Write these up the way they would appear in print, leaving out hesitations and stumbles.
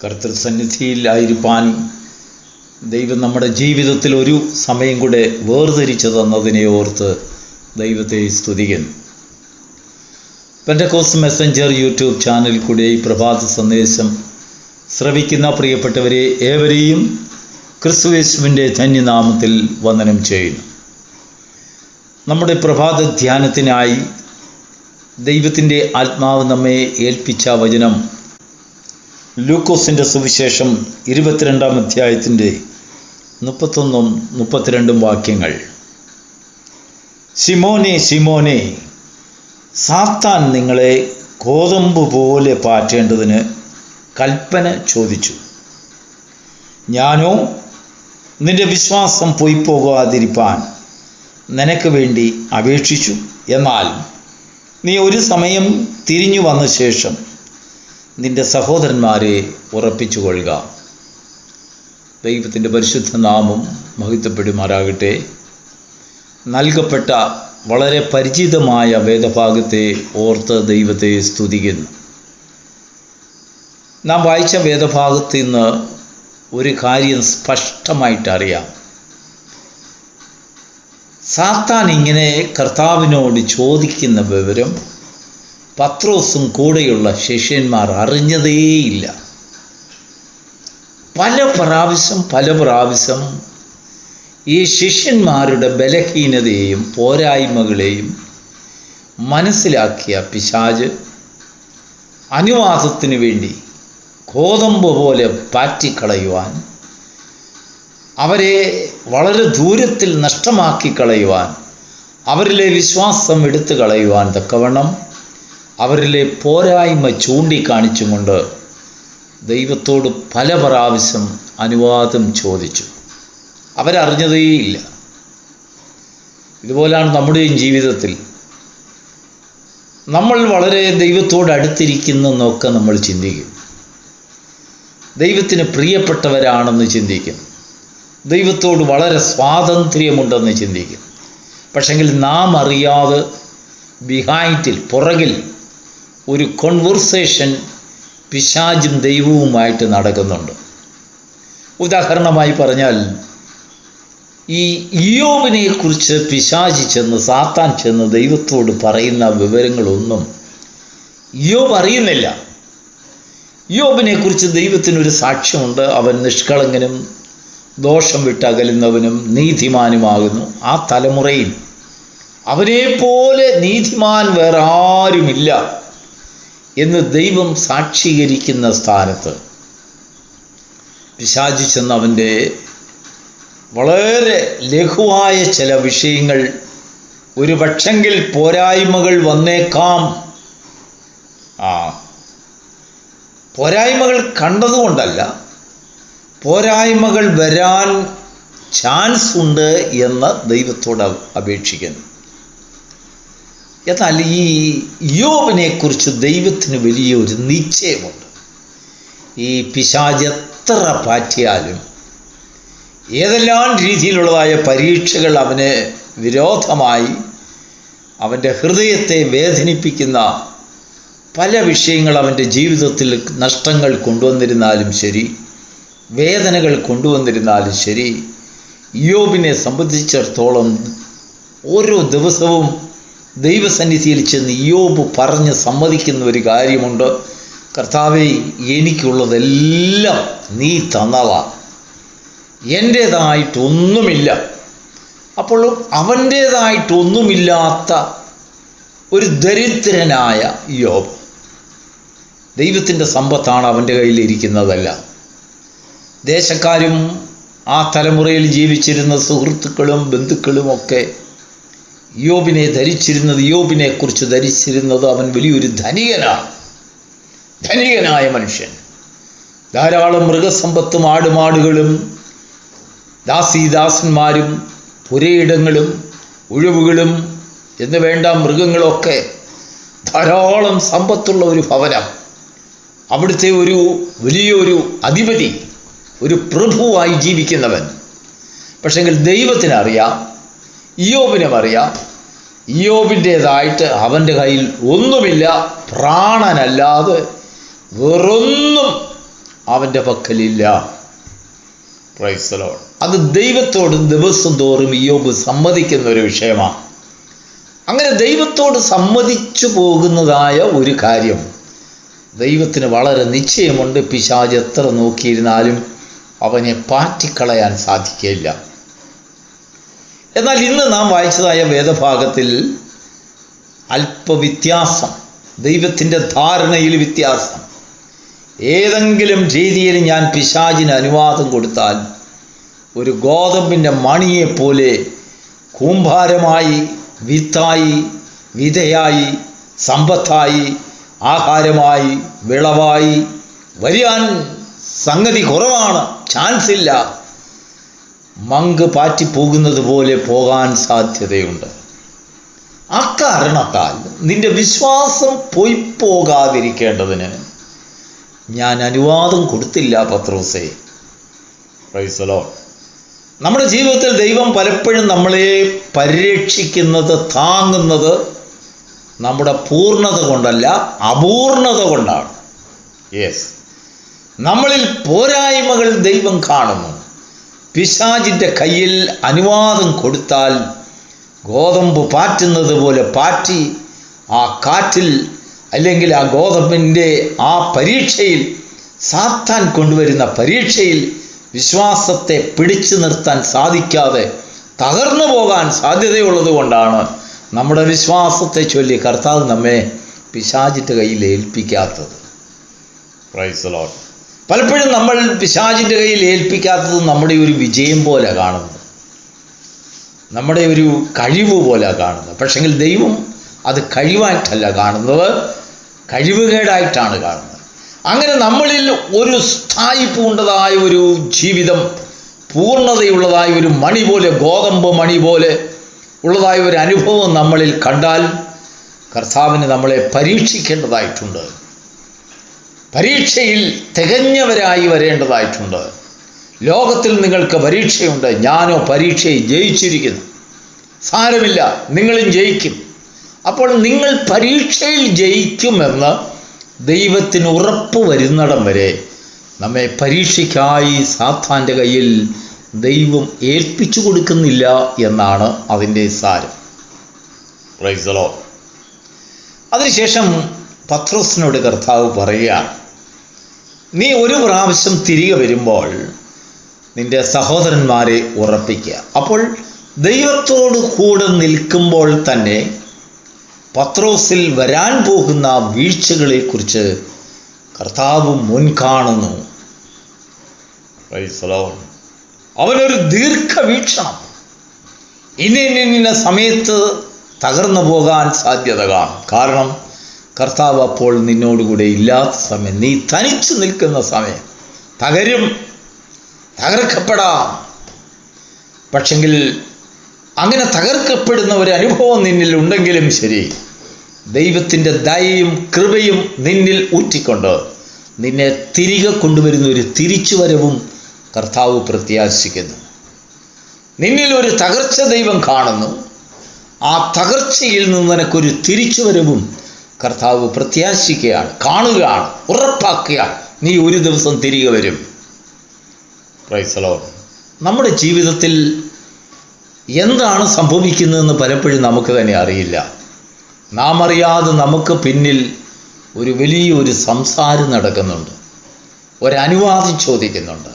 കർത്തൃസന്നിധിയിലായിരിക്കാൻ ദൈവം നമ്മുടെ ജീവിതത്തിൽ ഒരു സമയം കൂടെ വേർതിരിച്ചു തന്നതിനെ ഓർത്ത് ദൈവത്തെ സ്തുതിക്കുന്നു. പെന്തക്കോസ്റ്റ് മെസ്സഞ്ചർ യൂട്യൂബ് ചാനൽ കൂടെ ഈ പ്രഭാത സന്ദേശം ശ്രവിക്കുന്ന പ്രിയപ്പെട്ടവരെ ഏവരെയും ക്രിസ്തുയേശുവിൻ്റെ ധന്യനാമത്തിൽ വന്ദനം ചെയ്യുന്നു. നമ്മുടെ പ്രഭാത ധ്യാനത്തിനായി ദൈവത്തിൻ്റെ ആത്മാവ് നമ്മെ ഏൽപ്പിച്ച വചനം ലൂക്കോസിൻ്റെ സുവിശേഷം 22-ാം അധ്യായത്തിൻ്റെ 31-ഉം 32-ഉം വാക്യങ്ങൾ. ശിമോനെ ശിമോനെ, സാത്താൻ നിങ്ങളെ ഗോതമ്പ് പോലെ പാറ്റേണ്ടതിന് കൽപ്പന ചോദിച്ചു. ഞാനോ നിന്റെ വിശ്വാസം പോകാതിരിപ്പാൻ നിനക്ക് വേണ്ടി അപേക്ഷിച്ചു. എന്നാൽ നീ ഒരു സമയം തിരിഞ്ഞു വന്ന ശേഷം നിന്റെ സഹോദരന്മാരെ ഉറപ്പിച്ചുകൊള്ളുക. ദൈവത്തിൻ്റെ പരിശുദ്ധ നാമം മഹത്വപ്പെടുമാറാകട്ടെ. നൽകപ്പെട്ട വളരെ പരിചിതമായ വേദഭാഗത്തെ ഓർത്ത് ദൈവത്തെ സ്തുതിക്കുന്നു. നാം വായിച്ച വേദഭാഗത്ത് നിന്ന് ഒരു കാര്യം സ്പഷ്ടമായിട്ടറിയാം. സാത്താൻ ഇങ്ങനെ കർത്താവിനോട് ചോദിക്കുന്ന വിവരം പത്രോസും കൂടെയുള്ള ശിഷ്യന്മാർ അറിഞ്ഞതേയില്ല. പല പ്രാവശ്യം ഈ ശിഷ്യന്മാരുടെ ബലഹീനതയെയും പോരായ്മകളെയും മനസ്സിലാക്കിയ പിശാച് അനുവാദത്തിന് വേണ്ടി ഗോതമ്പ് പോലെ പാറ്റിക്കളയുവാൻ, അവരെ വളരെ ദൂരത്തിൽ നഷ്ടമാക്കി കളയുവാൻ, അവരിലെ വിശ്വാസം എടുത്തു കളയുവാൻ തക്കവണ്ണം അവരിലെ പോരായ്മ ചൂണ്ടിക്കാണിച്ചുകൊണ്ട് ദൈവത്തോട് പല പ്രാവശ്യം അനുവാദം ചോദിച്ചു. അവരറിഞ്ഞതേയില്ല. ഇതുപോലാണ് നമ്മുടെയും ജീവിതത്തിൽ നമ്മൾ വളരെ ദൈവത്തോട് അടുത്തിരിക്കുന്നെന്നൊക്കെ നമ്മൾ ചിന്തിക്കും. ദൈവത്തിന് പ്രിയപ്പെട്ടവരാണെന്ന് ചിന്തിക്കും. ദൈവത്തോട് വളരെ സ്വാതന്ത്ര്യമുണ്ടെന്ന് ചിന്തിക്കും. പക്ഷെങ്കിൽ നാം അറിയാതെ പുറകിൽ ഒരു കോൺവെർസേഷൻ പിശാചും ദൈവവുമായിട്ട് നടക്കുന്നുണ്ട്. ഉദാഹരണമായി പറഞ്ഞാൽ, ഈ ഇയ്യോബിനെ കുറിച്ച് സാത്താൻ ചെന്ന് ദൈവത്തോട് പറയുന്ന വിവരങ്ങളൊന്നും ഇയ്യോബ് അറിയുന്നില്ല. ഇയ്യോബിനെ കുറിച്ച് ദൈവത്തിനൊരു സാക്ഷ്യമുണ്ട്. അവൻ നിഷ്കളങ്കനും ദോഷം വിട്ടകലുന്നവനും നീതിമാനുമാകുന്നു. ആ തലമുറയിൽ അവനെപ്പോലെ നീതിമാൻ വേറെ ആരുമില്ല എന്ന് ദൈവം സാക്ഷീകരിക്കുന്ന സ്ഥാനത്ത് പിശാച് ചെന്ന് അവൻ്റെ വളരെ ലഘുവായ ചില വിഷയങ്ങൾ, ഒരു പക്ഷെങ്കിൽ പോരായ്മകൾ വന്നേക്കാം, പോരായ്മകൾ കണ്ടതുകൊണ്ടല്ല, പോരായ്മകൾ വരാൻ ചാൻസ് ഉണ്ട് എന്ന് ദൈവത്തോട് അപേക്ഷിക്കുന്നു. എന്നാൽ ഈ ഇയ്യോബിനെ കുറിച്ച് ദൈവത്തിന് വലിയൊരു നിശ്ചയമുണ്ട്. ഈ പിശാച് എത്ര പാറ്റിയാലും, ഏതെല്ലാം രീതിയിലുള്ളതായ പരീക്ഷകൾ അവന് വിരോധമായി അവൻ്റെ ഹൃദയത്തെ വേദനിപ്പിക്കുന്ന പല വിഷയങ്ങൾ അവൻ്റെ ജീവിതത്തിൽ നഷ്ടങ്ങൾ കൊണ്ടുവന്നിരുന്നാലും ശരി, വേദനകൾ കൊണ്ടുവന്നിരുന്നാലും ശരി, ഇയ്യോബിനെ സംബന്ധിച്ചിടത്തോളം ഓരോ ദിവസവും ദൈവസന്നിധിയിൽ ചെന്ന് ഇയ്യോബ് പറഞ്ഞ് സമ്മതിക്കുന്ന ഒരു കാര്യമുണ്ട്. കർത്താവേ, എനിക്കുള്ളതെല്ലാം നീ തന്നതാ, എൻ്റേതായിട്ടൊന്നുമില്ല. അപ്പോൾ അവൻ്റേതായിട്ടൊന്നുമില്ലാത്ത ഒരു ദരിദ്രനായ ഇയ്യോബ്, ദൈവത്തിൻ്റെ സമ്പത്താണ് അവൻ്റെ കയ്യിലിരിക്കുന്നതല്ല. ദേശക്കാരും ആ തലമുറയിൽ ജീവിച്ചിരുന്ന സുഹൃത്തുക്കളും ബന്ധുക്കളുമൊക്കെ ഇയ്യോബിനെ കുറിച്ച് ധരിച്ചിരുന്നത് അവൻ വലിയൊരു ധനികനായ മനുഷ്യൻ, ധാരാളം മൃഗസമ്പത്തും ആടുമാടുകളും ദാസീദാസന്മാരും പുരയിടങ്ങളും ഉഴവുകളും എന്ന് വേണ്ട മൃഗങ്ങളൊക്കെ ധാരാളം സമ്പത്തുള്ള ഒരു ഭവനം, അവിടുത്തെ ഒരു വലിയൊരു അധിപതി, ഒരു പ്രഭുവായി ജീവിക്കുന്നവൻ. പക്ഷെങ്കിൽ ദൈവത്തിനറിയാം, ഇയ്യോബിനും അറിയാം, ഇയ്യോബിൻ്റേതായിട്ട് അവൻ്റെ കയ്യിൽ ഒന്നുമില്ല, പ്രാണനല്ലാതെ വേറൊന്നും അവൻ്റെ പക്കലില്ല. Praise the Lord. അത് ദൈവത്തോട് ദിവസം തോറും ഇയ്യോബ് സമ്മതിക്കുന്ന ഒരു വിഷയമാണ്. അങ്ങനെ ദൈവത്തോട് സമ്മതിച്ചു പോകുന്നതായ ഒരു കാര്യം ദൈവത്തിന് വളരെ നിശ്ചയമുണ്ട്. പിശാച് എത്ര നോക്കിയിരുന്നാലും അവനെ പാറ്റിക്കളയാൻ സാധിക്കില്ല. എന്നാൽ ഇന്ന് നാം വായിച്ചതായ വേദഭാഗത്തിൽ അല്പവ്യത്യാസം, ദൈവത്തിൻ്റെ ധാരണയിൽ വ്യത്യാസം. ഏതെങ്കിലും രീതിയിൽ ഞാൻ പിശാചിന് അനുവാദം കൊടുത്താൽ ഒരു ഗോതമ്പിൻ്റെ മണിയെപ്പോലെ കൂമ്പാരമായി, വിത്തായി, വിതയായി, സമ്പത്തായി, ആഹാരമായി, വിളവായി വരാൻ സംഗതി കുറവാണ്, ചാൻസ് ഇല്ല. മങ്ക് പാറ്റിപ്പോകുന്നത് പോലെ പോകാൻ സാധ്യതയുണ്ട്. അക്കാരണത്താൽ നിന്റെ വിശ്വാസം പോകാതിരിക്കേണ്ടതിന് ഞാൻ അനുവാദം കൊടുത്തില്ല പത്രോസേ. Praise the Lord. നമ്മുടെ ജീവിതത്തിൽ ദൈവം പലപ്പോഴും നമ്മളെ പരിരക്ഷിക്കുന്നത്, താങ്ങുന്നത് നമ്മുടെ പൂർണ്ണത കൊണ്ടല്ല, അപൂർണത കൊണ്ടാണ്. യെസ്, നമ്മളിൽ പോരായ്മകൾ ദൈവം കാണുന്നു. പിശാചിൻ്റെ കയ്യിൽ അനുവാദം കൊടുത്താൽ ഗോതമ്പ് പാറ്റുന്നത് പോലെ പാറ്റി ആ കാറ്റിൽ, അല്ലെങ്കിൽ ആ ഗോതമ്പിൻ്റെ ആ പരീക്ഷയിൽ, സാത്താൻ കൊണ്ടുവരുന്ന പരീക്ഷയിൽ വിശ്വാസത്തെ പിടിച്ചു നിർത്താൻ സാധിക്കാതെ തകർന്നു പോകാൻ സാധ്യതയുള്ളത് കൊണ്ടാണ് നമ്മുടെ വിശ്വാസത്തെ ചൊല്ലി കർത്താവ് നമ്മെ പിശാചിൻ്റെ കയ്യിൽ ഏൽപ്പിക്കാത്തത്. Praise the Lord. പലപ്പോഴും നമ്മൾ പിശാചിൻ്റെ കയ്യിൽ ഏൽപ്പിക്കാത്തത് നമ്മുടെ ഒരു വിജയം പോലെ കാണുന്നത്, നമ്മുടെ ഒരു കഴിവ് പോലെ കാണുന്നത്. പക്ഷെങ്കിൽ ദൈവം അത് കഴിവായിട്ടല്ല കാണുന്നത്, കഴിവുകേടായിട്ടാണ് കാണുന്നത്. അങ്ങനെ നമ്മളിൽ ഒരു സ്ഥായിപ്പുണ്ടതായ ഒരു ജീവിതം, പൂർണ്ണതയുള്ളതായ ഒരു മണി പോലെ, ഗോതമ്പ് മണി പോലെ ഉള്ളതായ ഒരു അനുഭവം നമ്മളിൽ കണ്ടാൽ കർത്താവിന് നമ്മളെ പരീക്ഷിക്കേണ്ടതായിട്ടുണ്ട്. പരീക്ഷയിൽ തികഞ്ഞവരായി വരേണ്ടതായിട്ടുണ്ട്. ലോകത്തിൽ നിങ്ങൾക്ക് പരീക്ഷയുണ്ട്, ഞാനോ പരീക്ഷയിൽ ജയിച്ചിരിക്കുന്നു. സാരമില്ല, നിങ്ങളും ജയിക്കും. അപ്പോൾ നിങ്ങൾ പരീക്ഷയിൽ ജയിക്കുമെന്ന് ദൈവത്തിന് ഉറപ്പ് വരുന്നിടം വരെ നമ്മെ പരീക്ഷയ്ക്കായി സാത്താൻ്റെ കയ്യിൽ ദൈവം ഏൽപ്പിച്ചു കൊടുക്കുന്നില്ല എന്നാണ് അതിൻ്റെ സാരം. Praise the Lord. അതിനുശേഷം പത്രോസിനോട് കർത്താവ് പറയുകയാണ്, നീ ഒരു പ്രാവശ്യം തിരികെ വരുമ്പോൾ നിന്റെ സഹോദരന്മാരെ ഉറപ്പിക്കുക. അപ്പോൾ ദൈവത്തോട് കൂടെ നിൽക്കുമ്പോൾ തന്നെ പത്രോസിൽ വരാൻ പോകുന്ന വീഴ്ചകളെക്കുറിച്ച് കർത്താവ് മുൻകാണുന്നു. Praise the Lord. അവനൊരു ദീർഘവീക്ഷണം, ഇന്ന സമയത്ത് തകർന്നു പോകാൻ സാധ്യത കാണും. കാരണം കർത്താവ് അപ്പോൾ നിന്നോടുകൂടെ ഇല്ലാത്ത സമയം, നീ തനിച്ചു നിൽക്കുന്ന സമയം, തകരും, തകർക്കപ്പെടാം. പക്ഷെങ്കിൽ അങ്ങനെ തകർക്കപ്പെടുന്ന ഒരു അനുഭവം നിന്നിൽ ഉണ്ടെങ്കിലും ശരി, ദൈവത്തിൻ്റെ ദയയും കൃപയും നിന്നിൽ ഊറ്റിക്കൊണ്ട് നിന്നെ തിരികെ കൊണ്ടുവരുന്ന ഒരു തിരിച്ചുവരവും കർത്താവ് പ്രത്യാശിക്കുന്നു. നിന്നിൽ ഒരു തകർച്ച ദൈവം കാണുന്നു. ആ തകർച്ചയിൽ നിന്ന് നിനക്കൊരു തിരിച്ചുവരവും കർത്താവ് പ്രത്യാശിക്കുകയാണ്, കാണുകയാണ്, ഉറപ്പാക്കുകയാണ്. നീ ഒരു ദിവസം തിരികെ വരും. Praise the Lord. നമ്മുടെ ജീവിതത്തിൽ എന്താണ് സംഭവിക്കുന്നതെന്ന് പലപ്പോഴും നമുക്ക് തന്നെ അറിയില്ല. നാം അറിയാതെ നമുക്ക് പിന്നിൽ ഒരു വലിയൊരു സംസാരം നടക്കുന്നുണ്ട്, ഒരനുവാദം ചോദിക്കുന്നുണ്ട്.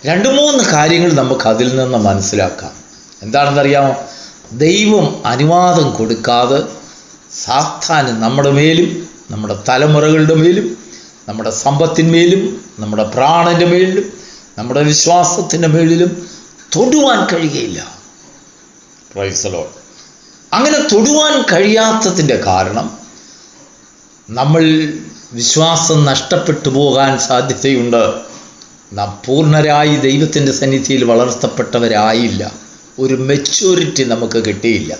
2-3 കാര്യങ്ങൾ നമുക്ക് അതിൽ നിന്ന് മനസ്സിലാക്കാം. എന്താണെന്നറിയാമോ? ദൈവം അനുവാദം കൊടുക്കാതെ സാത്താന് നമ്മുടെ മേലും, നമ്മുടെ തലമുറകളുടെ മേലും, നമ്മുടെ സമ്പത്തിന്മേലും, നമ്മുടെ പ്രാണൻ്റെ മേലിലും, നമ്മുടെ വിശ്വാസത്തിൻ്റെ മേലിലും തൊടുവാൻ കഴിയുകയില്ല. Praise the Lord. അങ്ങനെ തൊടുവാൻ കഴിയാത്തതിൻ്റെ കാരണം നമ്മൾ വിശ്വാസം നഷ്ടപ്പെട്ടു പോകാൻ സാധ്യതയുണ്ട്. നാം പൂർണ്ണരായി ദൈവത്തിൻ്റെ സന്നിധിയിൽ വളർത്തപ്പെട്ടവരായില്ല. ഒരു മെച്യൂരിറ്റി നമുക്ക് കിട്ടിയില്ല.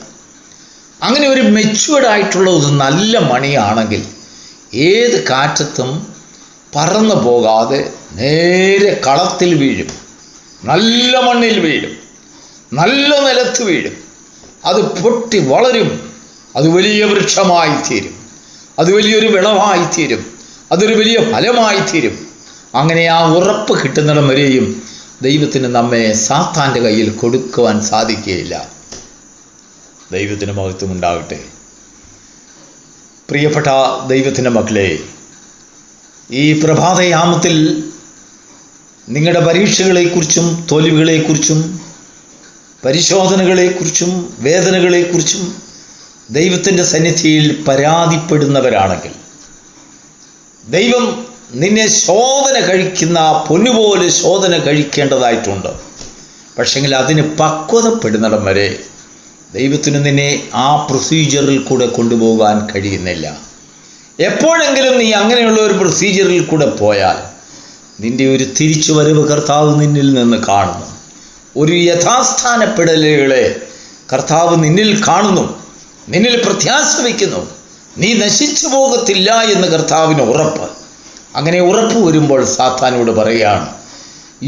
അങ്ങനെ ഒരു മെച്യൂർഡായിട്ടുള്ള ഒരു നല്ല മണിയാണെങ്കിൽ ഏത് കാറ്റത്തും പറന്നു പോകാതെ നേരെ കളത്തിൽ വീഴും, നല്ല മണ്ണിൽ വീഴും, നല്ല നിലത്ത് വീഴും. അത് പൊട്ടി വളരും, അത് വലിയ വൃക്ഷമായി തീരും, അത് വലിയൊരു വിളവായി തീരും, അതൊരു വലിയ ഫലമായി തീരും. അങ്ങനെ ആ ഉറപ്പ് കിട്ടുന്നിടം വരെയും ദൈവത്തിന് നമ്മെ സാത്താൻ്റെ കയ്യിൽ കൊടുക്കുവാൻ സാധിക്കുകയില്ല. ദൈവത്തിന് മഹത്വം ഉണ്ടാകട്ടെ. പ്രിയപ്പെട്ട ദൈവത്തിൻ്റെ മക്കളെ, ഈ പ്രഭാതയാമത്തിൽ നിങ്ങളുടെ പരീക്ഷകളെക്കുറിച്ചും തോൽവികളെക്കുറിച്ചും പരിശോധനകളെക്കുറിച്ചും വേദനകളെക്കുറിച്ചും ദൈവത്തിൻ്റെ സന്നിധിയിൽ പരാതിപ്പെടുന്നവരാണെങ്കിൽ, ദൈവം നിന്നെ ശോധന കഴിക്കുന്ന പൊന്നുപോലെ ശോധന കഴിക്കേണ്ടതായിട്ടുണ്ട്. പക്ഷെങ്കിൽ അതിന് പക്വതപ്പെടുന്നിടം വരെ ദൈവത്തിന് നിന്നെ ആ പ്രൊസീജിയറിൽ കൂടെ കൊണ്ടുപോകാൻ കഴിയുന്നില്ല. എപ്പോഴെങ്കിലും നീ അങ്ങനെയുള്ള ഒരു പ്രൊസീജിയറിൽ കൂടെ പോയാൽ നിന്റെ ഒരു തിരിച്ചു വരവ് കർത്താവ് നിന്നിൽ നിന്ന് കാണുന്നു. ഒരു യഥാസ്ഥാനപ്പെടലുകളെ കർത്താവ് നിന്നിൽ കാണുന്നു, നിന്നിൽ പ്രത്യാശ വയ്ക്കുന്നു. നീ നശിച്ചു പോകത്തില്ല എന്ന് കർത്താവിന് ഉറപ്പ്. അങ്ങനെ ഉറപ്പ് വരുമ്പോൾ സാത്താനോട് പറയുകയാണ്,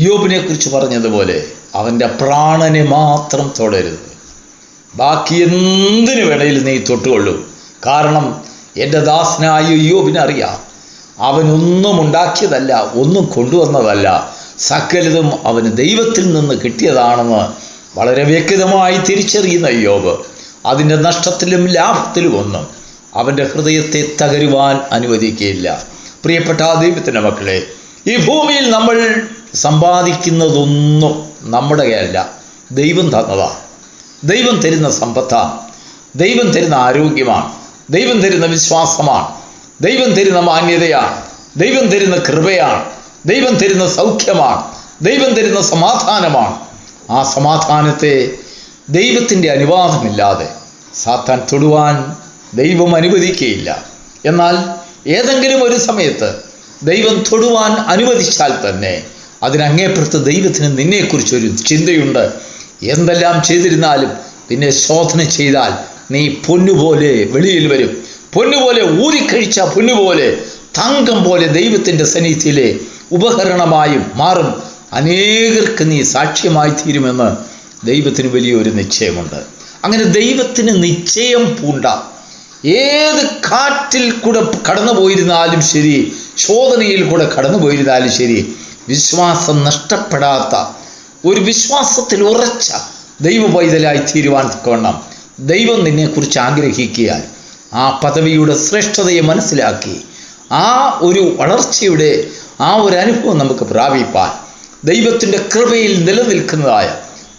യോബിനെ കുറിച്ച് പറഞ്ഞതുപോലെ അവൻ്റെ പ്രാണനെ മാത്രം തൊടരുത്, ബാക്കി എന്തിനു വേണേലും നീ തൊട്ടുകൊള്ളൂ. കാരണം എൻ്റെ ദാസനായ യോബിനറിയാം, അവനൊന്നും ഉണ്ടാക്കിയതല്ല, ഒന്നും കൊണ്ടുവന്നതല്ല, സകലതും അവന് ദൈവത്തിൽ നിന്ന് കിട്ടിയതാണെന്ന് വളരെ വ്യക്തമായി തിരിച്ചറിയുന്ന യോബ് അതിൻ്റെ നഷ്ടത്തിലും ലാഭത്തിലും ഒന്നും അവൻ്റെ ഹൃദയത്തെ തകരുവാൻ അനുവദിക്കുകയില്ല. പ്രിയപ്പെട്ട ദൈവത്തിൻ്റെ മക്കളെ, ഈ ഭൂമിയിൽ നമ്മൾ സമ്പാദിക്കുന്നതൊന്നും നമ്മുടെ അല്ല, ദൈവം തന്നതാണ്. ദൈവം തരുന്ന സമ്പത്താണ്, ദൈവം തരുന്ന ആരോഗ്യമാണ്, ദൈവം തരുന്ന വിശ്വാസമാണ്, ദൈവം തരുന്ന മാന്യതയാണ്, ദൈവം തരുന്ന കൃപയാണ്, ദൈവം തരുന്ന സൗഖ്യമാണ്, ദൈവം തരുന്ന സമാധാനമാണ്. ആ സമാധാനത്തെ ദൈവത്തിൻ്റെ അനുവാദമില്ലാതെ സാത്താൻ തൊടുവാൻ ദൈവം അനുവദിക്കുകയില്ല. എന്നാൽ ഏതെങ്കിലും ഒരു സമയത്ത് ദൈവം തൊടുവാൻ അനുവദിച്ചാൽ തന്നെ അതിനങ്ങേപ്പുറത്ത് ദൈവത്തിന് നിന്നെക്കുറിച്ചൊരു ചിന്തയുണ്ട്. എന്തെല്ലാം ചെയ്തിരുന്നാലും നിന്നെ ശോധന ചെയ്താൽ നീ പൊന്നുപോലെ വെളിയിൽ വരും. പൊന്നുപോലെ ഊതിക്കഴിച്ച പൊന്നുപോലെ തങ്കം പോലെ ദൈവത്തിൻ്റെ സന്നിധിയിലെ ഉപകരണമായും മാറും. അനേകർക്ക് നീ സാക്ഷ്യമായി തീരുമെന്ന് ദൈവത്തിന് വലിയൊരു നിശ്ചയമുണ്ട്. അങ്ങനെ ദൈവത്തിന് നിശ്ചയം പൂണ്ട ഏത് കാറ്റിൽ കൂടെ കടന്നു പോയിരുന്നാലും ശരി, ശോധനയിൽ കൂടെ കടന്നു പോയിരുന്നാലും ശരി, വിശ്വാസം നഷ്ടപ്പെടാത്ത ഒരു വിശ്വാസത്തിൽ ഉറച്ച ദൈവ പൈതലായി തീരുവാൻ തക്കവണ്ണം ദൈവം നിന്നെക്കുറിച്ച് ആഗ്രഹിക്കുകയാൽ ആ പദവിയുടെ ശ്രേഷ്ഠതയെ മനസ്സിലാക്കി ആ ഒരു വളർച്ചയുടെ ആ ഒരു അനുഭവം നമുക്ക് പ്രാപിപ്പാൻ ദൈവത്തിൻ്റെ കൃപയിൽ നിലനിൽക്കുന്നതായ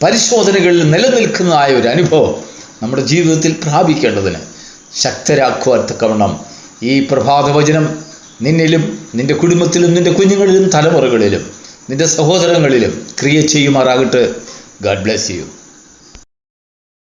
പരിശോധനകളിൽ നിലനിൽക്കുന്നതായ ഒരു അനുഭവം നമ്മുടെ ജീവിതത്തിൽ പ്രാപിക്കേണ്ടതിന് ശക്തരാക്കുവാൻ തക്കവണ്ണം ഈ പ്രഭാതവചനം നിന്നിലും നിൻ്റെ കുടുംബത്തിലും നിൻ്റെ കുഞ്ഞുങ്ങളിലും തലമുറകളിലും നിൻ്റെ സഹോദരങ്ങളിലും ക്രിയ ചെയ്യുമാറാകട്ടെ. God bless you.